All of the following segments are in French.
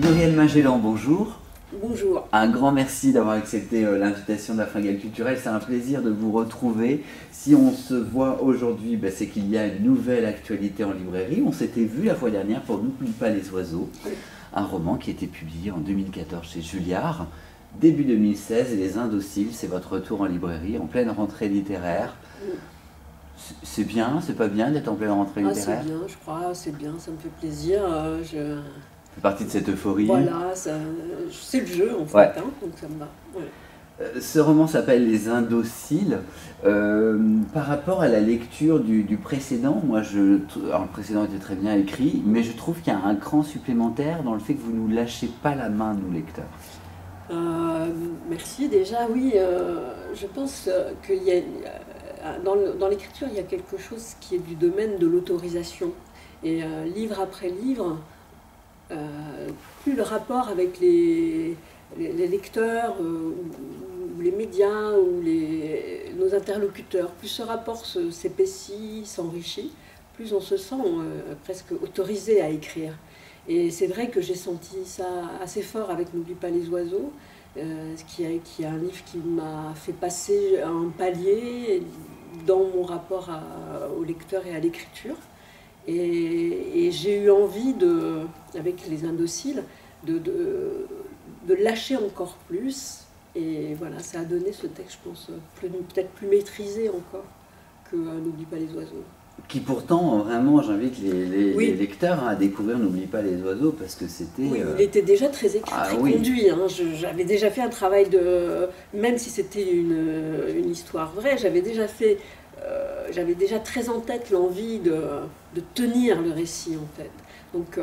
Muriel Magellan, bonjour. Bonjour. Un grand merci d'avoir accepté l'invitation de la Fringale Culturelle. C'est un plaisir de vous retrouver. Si on se voit aujourd'hui, c'est qu'il y a une nouvelle actualité en librairie. On s'était vu la fois dernière pour N'oublie pas les oiseaux, un roman qui a été publié en 2014 chez Julliard. Début 2016, et Les Indociles, c'est votre retour en librairie, en pleine rentrée littéraire. C'est bien, c'est pas bien d'être en pleine rentrée littéraire? C'est bien, je crois, c'est bien, ça me fait plaisir. Ça fait partie de cette euphorie. Voilà, c'est le jeu en fait, Ouais. Donc ça me va. Ouais. Ce roman s'appelle Les Indociles. Par rapport à la lecture du précédent, alors le précédent était très bien écrit, mais je trouve qu'il y a un cran supplémentaire dans le fait que vous ne nous lâchez pas la main, nous lecteurs. Merci déjà, oui, je pense qu'il y a, dans l'écriture, il y a quelque chose qui est du domaine de l'autorisation. Et livre après livre, plus le rapport avec les lecteurs ou les médias ou nos interlocuteurs, plus ce rapport s'épaissit, s'enrichit, plus on se sent presque autorisé à écrire. Et c'est vrai que j'ai senti ça assez fort avec N'oublie pas les oiseaux, qui est un livre qui m'a fait passer un palier dans mon rapport au lecteur et à l'écriture. Et j'ai eu envie, avec Les Indociles, de lâcher encore plus. Et voilà, ça a donné ce texte, je pense, peut-être plus maîtrisé encore que N'oublie pas les oiseaux. Qui pourtant, vraiment, j'invite les lecteurs à découvrir N'oublie pas les oiseaux, parce que c'était... Oui, il était déjà très écrit, très conduit. Hein. J'avais déjà fait un travail même si c'était une histoire vraie, j'avais déjà très en tête l'envie de tenir le récit, en fait. Donc,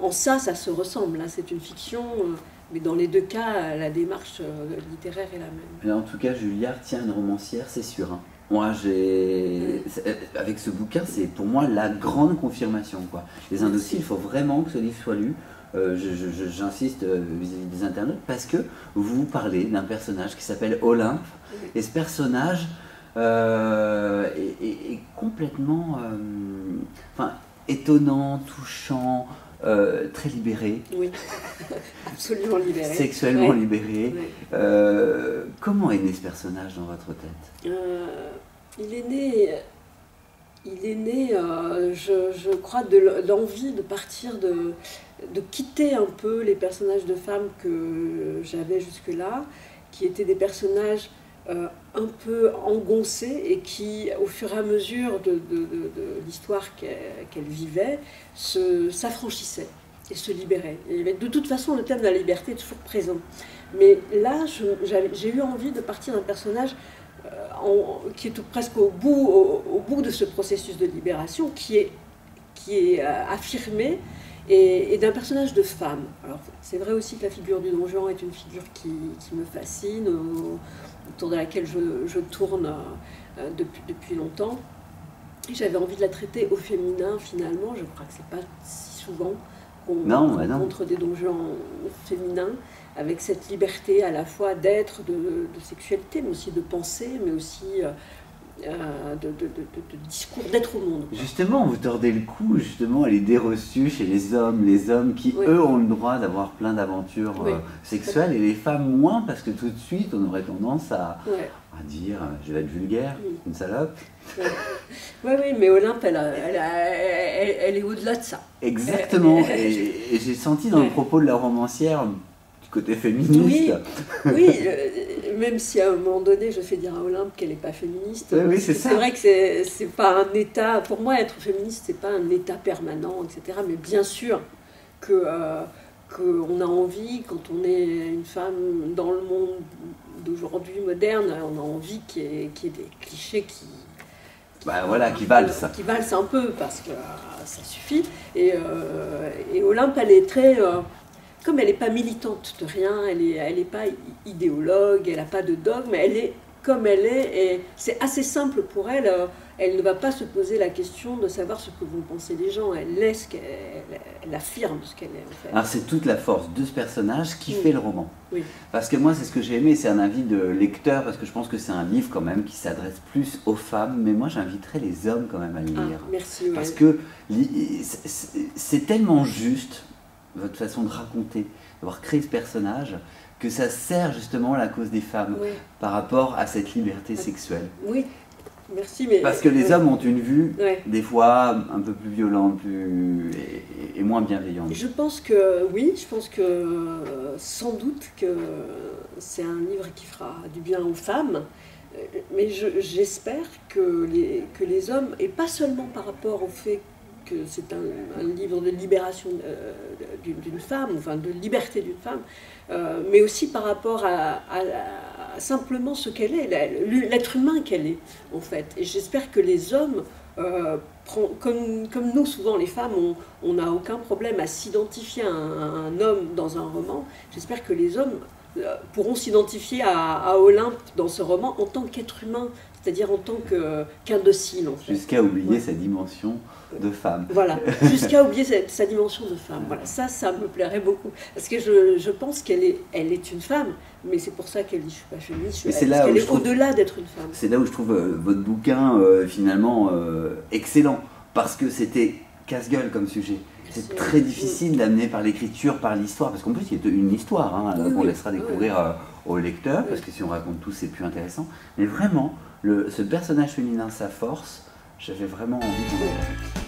en ça se ressemble. Là, c'est une fiction, mais dans les deux cas, la démarche littéraire est la même. Mais en tout cas, Julliard tient une romancière, c'est sûr. Hein. Moi, avec ce bouquin, c'est pour moi la grande confirmation, quoi. Les Indociles, il faut vraiment que ce livre soit lu. J'insiste vis-à-vis des internautes, parce que vous parlez d'un personnage qui s'appelle Olympe, et ce personnage est complètement étonnant, touchant, très libéré. Oui, absolument libéré. Sexuellement libéré. Oui. Comment est né ce personnage dans votre tête? Il est né, je crois, de l'envie de partir, de quitter un peu les personnages de femmes que j'avais jusque-là, qui étaient des personnages un peu engoncés et qui, au fur et à mesure de l'histoire qu'elle vivait, s'affranchissaient et se libéraient. Et de toute façon, le thème de la liberté est toujours présent. Mais là, j'ai eu envie de partir d'un personnage qui est presque au bout de ce processus de libération, qui est affirmé, et d'un personnage de femme. Alors, c'est vrai aussi que la figure du Don Juan est une figure qui me fascine, autour de laquelle je tourne depuis longtemps. Et j'avais envie de la traiter au féminin, finalement. Je crois que c'est pas si souvent qu'on rencontre des Don Juan féminins, avec cette liberté à la fois d'être, de sexualité, mais aussi de pensée, mais aussi de discours, d'être au monde. Justement, vous tordez le cou à l'idée reçue chez les hommes qui, eux, ont le droit d'avoir plein d'aventures sexuelles, et les femmes moins, parce que tout de suite, on aurait tendance à dire, je vais être vulgaire, une salope. Oui, mais Olympe, elle est au-delà de ça. Exactement, et j'ai senti dans le propos de la romancière côté féministe. Oui, même si à un moment donné je fais dire à Olympe qu'elle n'est pas féministe. Oui, c'est vrai que c'est pas un état, pour moi être féministe c'est pas un état permanent, etc. Mais bien sûr qu'on a envie, quand on est une femme dans le monde d'aujourd'hui moderne, on a envie qu'il y ait des clichés qui valsent. Qui valsent un peu, parce que ça suffit. Et Olympe, elle est très... comme elle n'est pas militante de rien, elle n'est pas idéologue, elle n'a pas de dogme, elle est comme elle est, et c'est assez simple pour elle. Elle ne va pas se poser la question de savoir ce que vont penser les gens, elle affirme ce qu'elle est, en fait. Alors c'est toute la force de ce personnage qui fait le roman. Oui. Parce que moi, c'est ce que j'ai aimé, c'est un avis de lecteur, parce que je pense que c'est un livre quand même qui s'adresse plus aux femmes, mais moi j'inviterais les hommes quand même à le lire. Merci. Parce que c'est tellement juste. votre façon de raconter, d'avoir créé ce personnage, que ça sert justement à la cause des femmes Oui. par rapport à cette liberté sexuelle. Oui, merci. Mais, Parce que les hommes ont une vue, ouais. des fois, un peu plus violente et moins bienveillante. Je pense que oui, je pense que sans doute que c'est un livre qui fera du bien aux femmes, mais j'espère que les hommes, et pas seulement par rapport au fait que c'est un livre de libération d'une femme, enfin de liberté d'une femme, mais aussi par rapport à simplement ce qu'elle est, l'être humain qu'elle est, en fait. Et j'espère que les hommes, comme nous, souvent les femmes, on n'a aucun problème à s'identifier à un homme dans un roman. J'espère que les hommes pourront s'identifier à Olympe dans ce roman en tant qu'être humain, c'est-à-dire en tant qu'indocile, en fait. Jusqu'à oublier sa dimension de femme. Voilà, jusqu'à oublier sa dimension de femme. Voilà, ça me plairait beaucoup. Parce que je pense qu'elle est une femme, mais c'est pour ça qu'elle dit je ne suis pas féministe, parce qu'elle est au-delà d'être une femme. C'est là où je trouve votre bouquin finalement excellent, parce que c'était casse-gueule comme sujet. C'est très difficile d'amener par l'écriture, par l'histoire, parce qu'en plus il y a une histoire qu'on laissera découvrir au lecteur, parce que si on raconte tout c'est plus intéressant. Mais vraiment, ce personnage féminin, sa force, j'avais vraiment envie de